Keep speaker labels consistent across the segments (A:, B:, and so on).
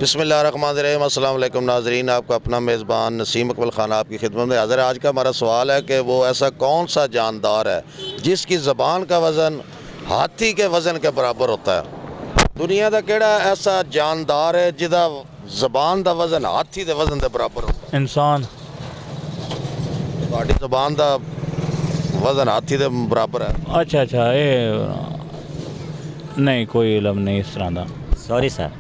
A: बिस्मिल्लाहिर्रहमानिर्रहीम। अस्सलाम वालेकुम नाज़रीन, आपका अपना मेज़बान नसीम अकमल खान आपकी खिदमत में हाज़िर है। आज का हमारा सवाल है कि वो ऐसा कौन सा जानदार है जिसकी ज़बान का वज़न हाथी के वज़न के बराबर होता है। दुनिया का केड़ा ऐसा जानदार है जिदा ज़बान का वज़न हाथी के वज़न के बराबर होता है?
B: इंसान।
A: ਤੁਹਾਡੀ ज़बान का वज़न हाथी के बराबर है?
B: अच्छा अच्छा, ये नहीं, कोई इलम नहीं इस तरह का।
C: Sorry sir.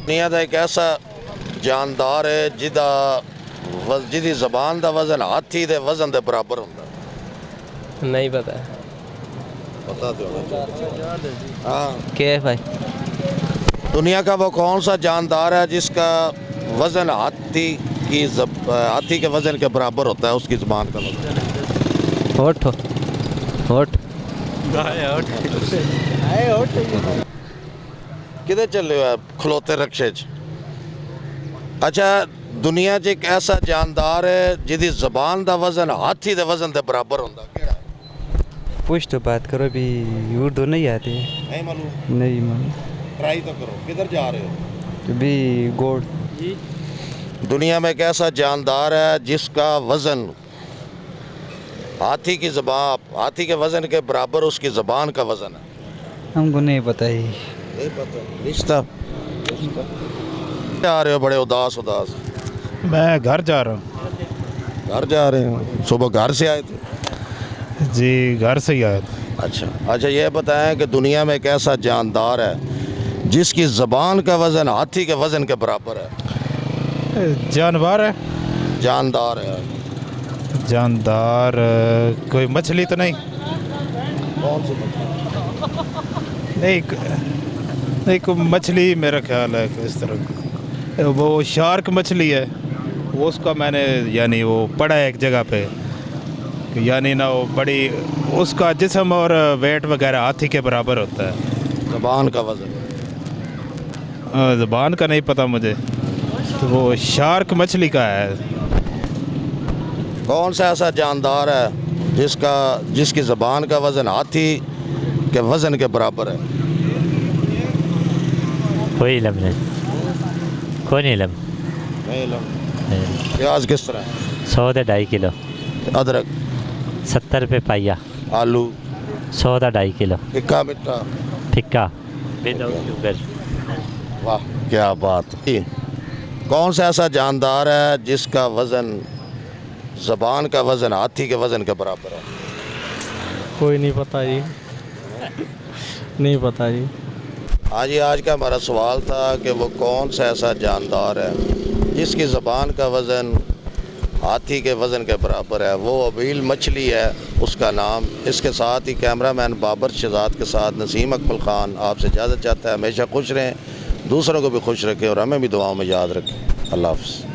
A: दुनिया का एक ऐसा जानदार है जिदी ज़बान का वज़न हाथी के वज़न के बराबर होता है।
D: नहीं पता है।
A: पता तो होना। हाँ,
D: क्या है भाई?
A: दुनिया का वो कौन सा जानदार है जिसका वज़न हाथी के वज़न के बराबर होता है, उसकी ज़बान का वज़न?
D: होठ होठ
A: किधर चले हो आप? खलोते रक्शे च। अच्छा, दुनिया च एक ऐसा जानदार है जिदी ज़बान का वज़न हाथी के वज़न के बराबर होता है।
E: पूछ तो बात करो, अभी उर्दू नहीं आती।
A: नहीं मालूम?
E: नहीं मालूम।
A: ट्राई तो करो। किधर जा रहे हो?
E: अभी गोड़।
A: दुनिया में एक ऐसा जानदार है जिसका वज़न हाथी के वज़न के बराबर उसकी ज़बान का वज़न है।
E: हमको नहीं पता ही।
A: नहीं पता। रिश्ता आ रहे हो बड़े उदास?
F: मैं घर जा रहा हूँ।
A: घर जा रहे हो? सुबह घर से आए थे?
F: जी, घर से ही आया था।
A: अच्छा, ये बताएं कि दुनिया में एक ऐसा जानदार है जिसकी ज़बान का वज़न हाथी के वज़न के बराबर है।
F: जानवर है?
A: जानदार है।
F: जानदार कोई मछली तो नहीं?
A: कौन सी मछली?
F: नहीं, कोई मछली मेरा ख्याल है इस तरह। वो शार्क मछली है वो, उसका मैंने यानी वो पढ़ा है एक जगह पे, यानी ना वो बड़ी, उसका जिस्म और वेट वगैरह हाथी के बराबर होता है।
A: ज़बान का वज़न?
F: ज़बान का नहीं पता मुझे, तो वो शार्क मछली का है।
A: कौन सा ऐसा जानदार है जिसकी ज़बान का वज़न हाथी के वज़न के बराबर है?
C: कोई इलम नहीं, कोई नहीं इलम।
A: प्याज किस तरह है?
C: 100 से 2.5 किलो।
A: अदरक?
C: 70 रुपये पाइया।
A: आलू?
C: 100 से 2.5 किलो।
A: फिक्का मिट्टा?
C: फिक्का विदाउट शुगर।
A: वाह, क्या बात। कौन सा ऐसा जानदार है जिसका वज़न ज़बान का वज़न हाथी के वज़न के बराबर है?
D: कोई नहीं पता जी, नहीं पता जी।
A: हाँ जी, आज का हमारा सवाल था कि वो कौन सा ऐसा जानदार है जिसकी ज़बान का वज़न हाथी के वज़न के बराबर है। वो अबील मछली है उसका नाम। इसके साथ ही कैमरामैन बाबर शहजाद के साथ नसीम अकमल खान आपसे इजाज़त चाहता है। हमेशा खुश रहें, दूसरों को भी खुश रखें और हमें भी दुआओं में याद रखें। अल्लाह हाफ़िज़।